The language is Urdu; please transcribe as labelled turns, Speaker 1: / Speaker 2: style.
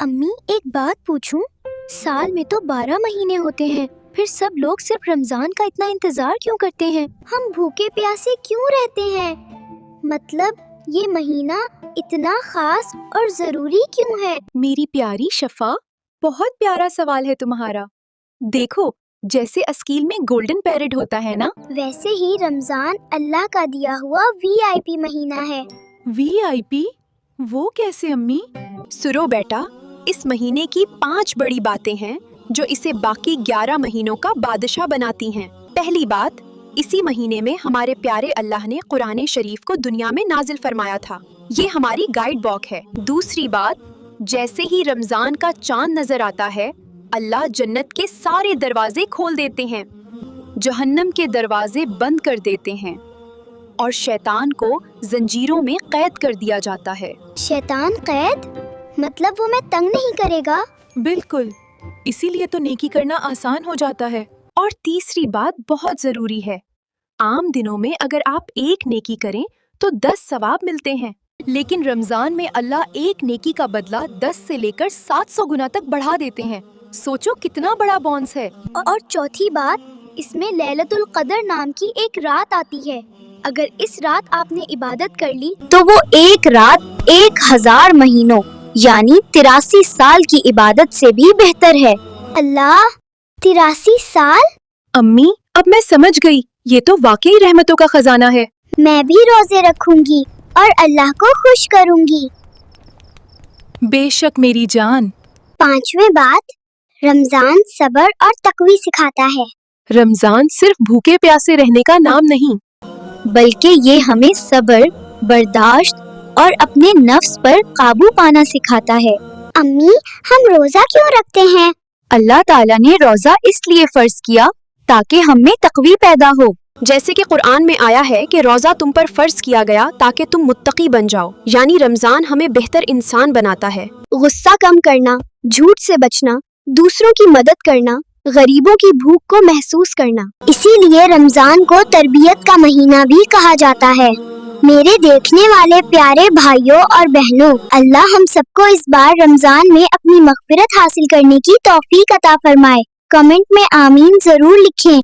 Speaker 1: امی ایک بات پوچھوں؟ سال میں تو 12 مہینے ہوتے ہیں، پھر سب لوگ صرف رمضان کا اتنا انتظار کیوں کرتے ہیں؟ ہم بھوکے پیاسے کیوں رہتے ہیں؟ مطلب یہ مہینہ اتنا خاص اور ضروری کیوں ہے؟
Speaker 2: میری پیاری شفا، بہت پیارا سوال ہے تمہارا۔ دیکھو، جیسے اسکیل میں گولڈن پیریڈ ہوتا ہے نا،
Speaker 1: ویسے ہی رمضان اللہ کا دیا ہوا VIP مہینہ ہے۔
Speaker 2: VIP؟ وہ کیسے امی؟ سنو بیٹا، اس مہینے کی 5 بڑی باتیں ہیں جو اسے باقی 11 مہینوں کا بادشاہ بناتی ہیں۔ پہلی بات، اسی مہینے میں ہمارے پیارے اللہ نے قرآن شریف کو دنیا میں نازل فرمایا تھا۔ یہ ہماری گائیڈ بک ہے۔ دوسری بات، جیسے ہی رمضان کا چاند نظر آتا ہے، اللہ جنت کے سارے دروازے کھول دیتے ہیں، جہنم کے دروازے بند کر دیتے ہیں، اور شیطان کو زنجیروں میں قید کر دیا جاتا ہے۔
Speaker 1: شیطان قید؟ مطلب وہ میں تنگ نہیں کرے گا؟
Speaker 2: بالکل، اسی لیے تو نیکی کرنا آسان ہو جاتا ہے۔ اور تیسری بات بہت ضروری ہے، عام دنوں میں اگر آپ ایک نیکی کریں تو 10 ثواب ملتے ہیں، لیکن رمضان میں اللہ ایک نیکی کا بدلہ 10 سے لے کر 700 گنا تک بڑھا دیتے ہیں۔ سوچو کتنا بڑا بونس ہے۔
Speaker 1: اور چوتھی بات، اس میں لیلۃ القدر نام کی ایک رات آتی ہے۔ اگر اس رات آپ نے عبادت کر لی تو وہ ایک رات 1000 مہینوں یعنی 83 سال کی عبادت سے بھی بہتر ہے۔ اللہ، 83 سال؟
Speaker 2: امی، اب میں سمجھ گئی، یہ تو واقعی رحمتوں کا خزانہ ہے۔
Speaker 1: میں بھی روزے رکھوں گی اور اللہ کو خوش کروں گی۔
Speaker 2: بے شک میری جان۔
Speaker 1: 5ویں بات، رمضان صبر اور تقوی سکھاتا ہے۔
Speaker 2: رمضان صرف بھوکے پیاسے رہنے کا نام نہیں،
Speaker 1: بلکہ یہ ہمیں صبر، برداشت اور اپنے نفس پر قابو پانا سکھاتا ہے۔ امی، ہم روزہ کیوں رکھتے ہیں؟
Speaker 2: اللہ تعالیٰ نے روزہ اس لیے فرض کیا تاکہ ہم میں تقوی پیدا ہو۔ جیسے کہ قرآن میں آیا ہے کہ روزہ تم پر فرض کیا گیا تاکہ تم متقی بن جاؤ، یعنی رمضان ہمیں بہتر انسان بناتا ہے۔
Speaker 1: غصہ کم کرنا، جھوٹ سے بچنا، دوسروں کی مدد کرنا، غریبوں کی بھوک کو محسوس کرنا۔ اسی لیے رمضان کو تربیت کا مہینہ بھی کہا جاتا ہے۔ میرے دیکھنے والے پیارے بھائیوں اور بہنوں، اللہ ہم سب کو اس بار رمضان میں اپنی مغفرت حاصل کرنے کی توفیق عطا فرمائے۔ کمنٹ میں آمین ضرور لکھیں۔